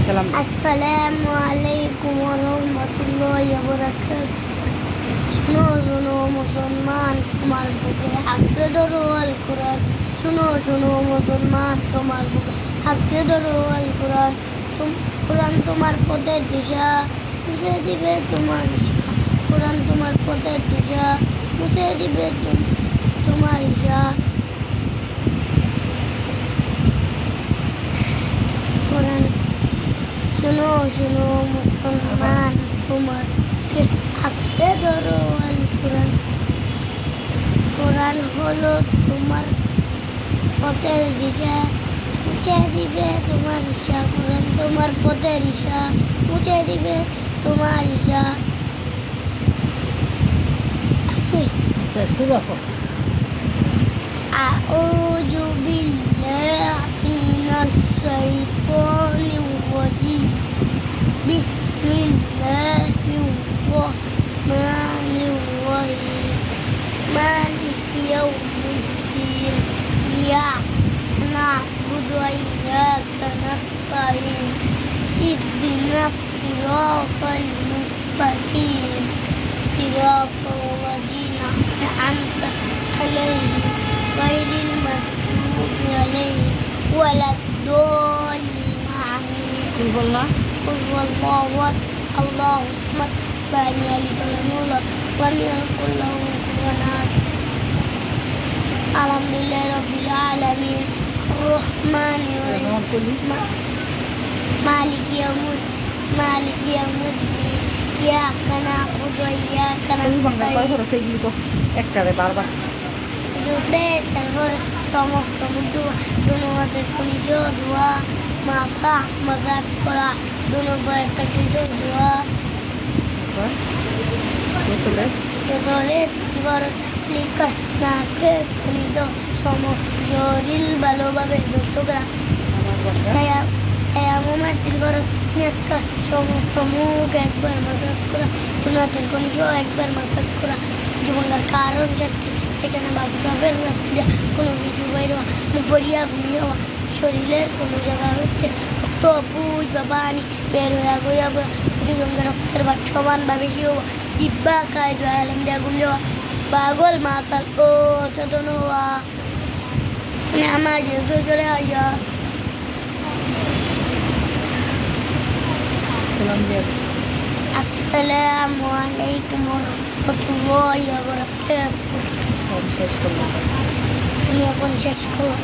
আসসালামু আলাইকুম ওয়া রাহমাতুল্লাহি ওয়া বারাকাতুহু। শুনো শুনো মুসলমান, তোমার বুকে হাতে ধরো আল কোরআন। শুনো শুনো মুসলমান, তোমার বুকে হাতে ধরো আল কোরআন। কোরআন তোমার পথের দিশা, মুছে দিবে তোমার ইশা। কোরআন তোমার পথের দিশা, মুছে দিবে তোমার ইশা। কোরআন শুনো শুনো মুসলমান, তোমাকে হাতে ধরো আল কোরআন। কোরআন হলো তোমার পথের দিশা, মুছে দিবে তোমার ইশা। কোরআন তোমার পথের ইশা, মুছে দিবে তোমার ইশা। আউযু বিল্লাহি মিনাশ শাইতানির রাজিম। বিসমিল্লাহির রাহমানির রাহিম। মালিকি ইয়াউমিদ্দিন। ইয়্যাকা না'বুদু ওয়া ইয়্যাকা নাস্তাঈন। ইহদিনাস সিরাতাল মুস্তাকিম। সিরাতাল লাযিনা আন'আমতা আলাইহিম গায়রিল মাগদুবি আলাইহিম ওয়ালাদ-দাল্লিন। আমিন। قل هو الله أحد الله الصمد لم يلد ولم يولد ولم يكن له كفوا أحد. الحمد لله رب العالمين الرحمن الرحيم مالك يوم الدين إياك نعبد وإياك نستعين. সমস্ত ধন্যবাদের খনিজ দোয়া মাতা মজাক করা ধন্যবাদ কিছু দোয়া রসলে লিকার নাকে খনিজ সমস্ত শরীর ভালোভাবে ধরত করা সমস্ত মুখ একবার মাসাজ করা দুনাতের খনিজ একবার মাসাজ করা জীবনকার কারণ যাত্রী এখানে বাবু সবের রাস্তা কোনো কিছু বাইরে মুখ ভরিয়া ঘুমিয়ে হওয়া শরীরের কোনো জায়গা হচ্ছে রক্ত বুঝ বা পানি বের হইয়া গড়িয়া পড়া দুটি জঙ্গে রক্তের ভাগ সমানভাবে বেশি হওয়া জিব্বা খায় দয়ালাম দেয়া ঘুম যাওয়া পাগল মাতাল ও চেতন হওয়া নামাজের গজরে আইয়া আসসালামু আলাইকুম ওয়া রাহমাতুল্লাহি ওয়া বারাকাতুহু। শেষ করলাম। আমি এখন শেষ করলাম।